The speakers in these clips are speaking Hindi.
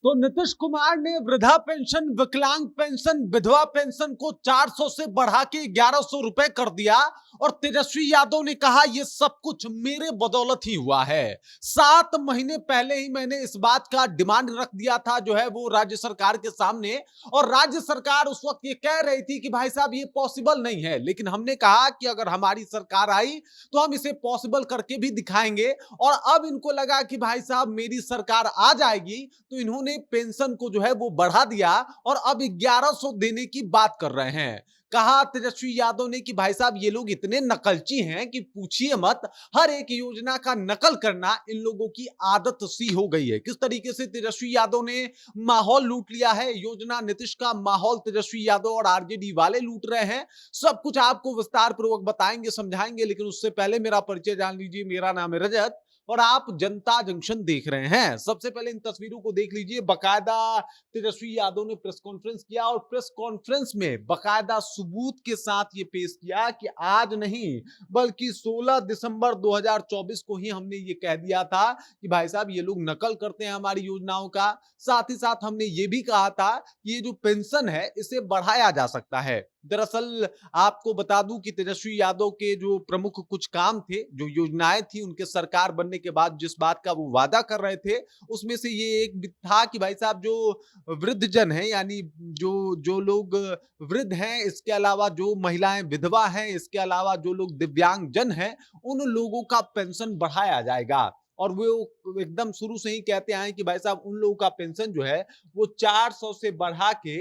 तो नीतीश कुमार ने वृद्धा पेंशन, विकलांग पेंशन, विधवा पेंशन को 400 से बढ़ा के 1100 रुपए कर दिया और तेजस्वी यादव ने कहा यह सब कुछ मेरे बदौलत ही हुआ है। 7 महीने पहले ही मैंने इस बात का डिमांड रख दिया था जो है वो राज्य सरकार के सामने, और राज्य सरकार उस वक्त ये कह रही थी कि भाई साहब ये पॉसिबल नहीं है, लेकिन हमने कहा कि अगर हमारी सरकार आई तो हम इसे पॉसिबल करके भी दिखाएंगे। और अब इनको लगा कि भाई साहब मेरी सरकार आ जाएगी तो इन्होंने पेंशन को जो है वो बढ़ा दिया और अब 1100 देने की बात कर रहे हैं। कहा तेजस्वी यादव ने कि भाई साहब ये लोग इतने नकलची हैं कि पूछिए मत, हर एक योजना का नकल करना इन लोगों की आदत सी हो गई है। किस तरीके से तेजस्वी यादव ने माहौल लूट लिया है, योजना नीतीश का माहौल तेजस्वी यादव और आरजेडी वाले लूट रहे हैं, सब कुछ आपको विस्तार पूर्वक बताएंगे, समझाएंगे। लेकिन उससे पहले मेरा परिचय जान लीजिए। मेरा नाम है रजत और आप जनता जंक्शन देख रहे हैं। सबसे पहले इन तस्वीरों को देख लीजिए। बकायदा तेजस्वी यादव ने प्रेस कॉन्फ्रेंस किया और प्रेस कॉन्फ्रेंस में बकायदा सबूत के साथ ये पेश किया कि आज नहीं बल्कि 16 दिसंबर 2024 को ही हमने ये कह दिया था कि भाई साहब ये लोग नकल करते हैं हमारी योजनाओं का। साथ ही साथ हमने ये भी कहा था कि ये जो पेंशन है इसे बढ़ाया जा सकता है। दरअसल आपको बता दूं कि तेजस्वी यादव के जो प्रमुख कुछ काम थे, जो योजनाएं थी उनके सरकार बनने के बाद जिस बात का वो वादा कर रहे थे, उसमें से ये एक भी था कि भाई साहब जो वृद्ध जन है, यानी जो जो लोग वृद्ध हैं, इसके अलावा जो महिलाएं विधवा हैं, इसके अलावा जो लोग दिव्यांग जन हैं, उन लोगों का पेंशन बढ़ाया जाएगा। और वो एकदम शुरू से ही कहते आए कि भाई साहब उन लोगों का पेंशन जो है वो 400 से बढ़ा के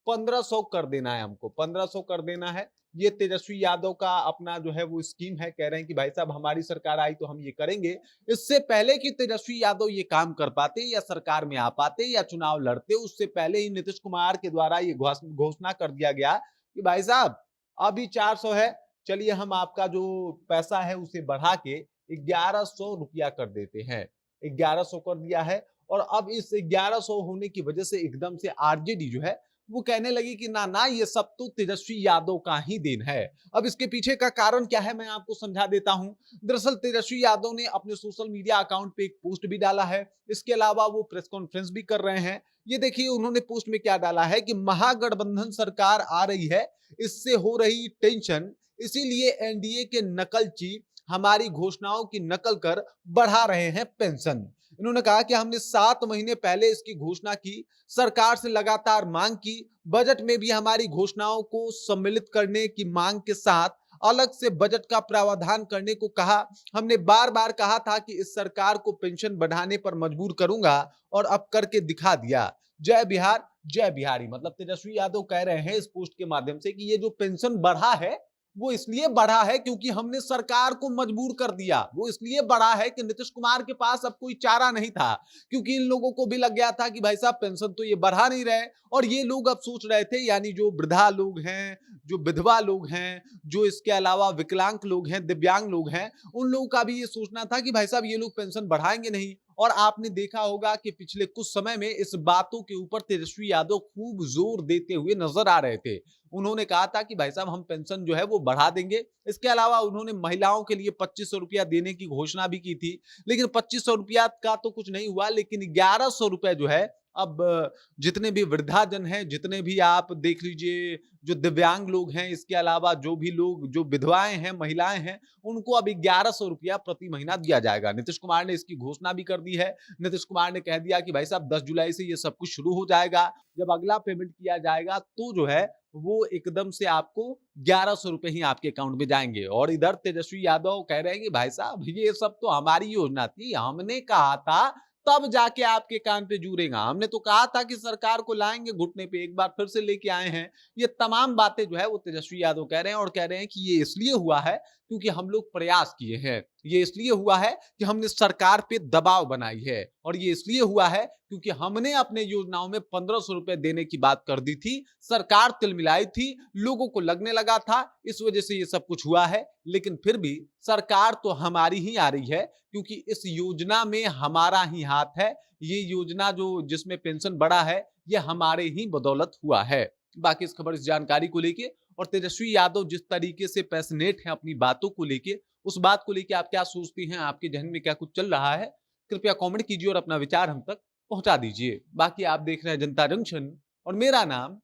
1500 कर देना है, हमको 1500 कर देना है। ये तेजस्वी यादव का अपना जो है वो स्कीम है। कह रहे हैं कि भाई साहब हमारी सरकार आई तो हम ये करेंगे। इससे पहले कि तेजस्वी यादव ये काम कर पाते या सरकार में आ पाते या चुनाव लड़ते, उससे पहले ही नीतीश कुमार के द्वारा ये घोषणा कर दिया गया कि भाई साहब अभी 400 है, चलिए हम आपका जो पैसा है उसे बढ़ा के 1100 रुपया कर देते हैं। 1100 कर दिया है और अब इस 1100 होने की वजह से एकदम से आरजेडी जो है वो कहने लगी कि ना ना ये सब तो तेजस्वी यादव का ही देन है। अब इसके पीछे का कारण क्या है मैं आपको समझा देता हूं। दरअसल तेजस्वी यादव ने अपने सोशल मीडिया अकाउंट पे एक पोस्ट भी डाला है। इसके अलावा वो प्रेस कॉन्फ्रेंस भी कर रहे हैं। ये देखिए उन्होंने पोस्ट में क्या डाला है कि महागठबंधन सरकार आ रही है, इससे हो रही टेंशन, इसीलिए एनडीए के नकलची हमारी घोषणाओं की नकल कर बढ़ा रहे हैं पेंशन। इन्होंने कहा कि हमने 7 महीने पहले इसकी घोषणा की, सरकार से लगातार मांग की, बजट में भी हमारी घोषणाओं को सम्मिलित करने की मांग के साथ अलग से बजट का प्रावधान करने को कहा। हमने बार बार कहा था कि इस सरकार को पेंशन बढ़ाने पर मजबूर करूंगा और अब करके दिखा दिया। जय बिहार जय बिहारी। मतलब तेजस्वी यादव कह रहे हैं इस पोस्ट के माध्यम से कि ये जो पेंशन बढ़ा है वो इसलिए बढ़ा है क्योंकि हमने सरकार को मजबूर कर दिया। वो इसलिए बढ़ा है कि नीतीश कुमार के पास अब कोई चारा नहीं था, क्योंकि इन लोगों को भी लग गया था कि भाई साहब पेंशन तो ये बढ़ा नहीं रहे। और ये लोग अब सोच रहे थे, यानी जो वृद्धा लोग हैं, जो विधवा लोग हैं, जो इसके अलावा विकलांग लोग हैं, दिव्यांग लोग हैं, उन लोगों का भी ये सोचना था कि भाई साहब ये लोग पेंशन बढ़ाएंगे नहीं। और आपने देखा होगा कि पिछले कुछ समय में इस बातों के ऊपर तेजस्वी यादव खूब जोर देते हुए नजर आ रहे थे। उन्होंने कहा था कि भाई साहब हम पेंशन जो है वो बढ़ा देंगे। इसके अलावा उन्होंने महिलाओं के लिए 2500 रुपया देने की घोषणा भी की थी, लेकिन 2500 रुपया का तो कुछ नहीं हुआ। लेकिन 1100 रुपए जो है अब जितने भी वृद्धाजन हैं, जितने भी आप देख लीजिए जो दिव्यांग लोग हैं, इसके अलावा जो भी लोग जो विधवाएं हैं, महिलाएं हैं, उनको अब 1100 रुपया प्रति महीना दिया जाएगा। नीतीश कुमार ने इसकी घोषणा भी कर दी है। नीतीश कुमार ने कह दिया कि भाई साहब 10 जुलाई से ये सब कुछ शुरू हो जाएगा। जब अगला पेमेंट किया जाएगा तो जो है वो एकदम से आपको 1100 रुपए ही आपके अकाउंट में जाएंगे। और इधर तेजस्वी यादव कह रहे हैं कि भाई साहब ये सब तो हमारी योजना थी, हमने कहा था तब जाके आपके कान पे जूरेगा। हमने तो कहा था कि सरकार को लाएंगे घुटने पे, एक बार फिर से लेके आए हैं। ये तमाम बातें जो है वो तेजस्वी यादव कह रहे हैं और कह रहे हैं कि ये इसलिए हुआ है क्योंकि हम लोग प्रयास किए हैं। ये इसलिए हुआ है कि हमने सरकार पे दबाव बनाई है और ये इसलिए हुआ है क्योंकि हमने अपने योजनाओं में 1500 रुपए देने की बात कर दी थी, सरकार तिलमिलाई थी, लोगों को लगने लगा था, इस वजह से ये सब कुछ हुआ है। लेकिन फिर भी सरकार तो हमारी ही आ रही है क्योंकि इस योजना में हमारा ही हाथ है। ये योजना जो जिसमें पेंशन बढ़ा है ये हमारे ही बदौलत हुआ है। बाकी इस खबर, इस जानकारी को लेके और तेजस्वी यादव जिस तरीके से पैशनेट हैं अपनी बातों को लेके, उस बात को लेके आप क्या सोचती हैं, आपके जहन में क्या कुछ चल रहा है, कृपया कमेंट कीजिए और अपना विचार हम तक पहुंचा दीजिए। बाकी आप देख रहे हैं जनता जंक्शन और मेरा नाम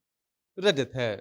रजत है।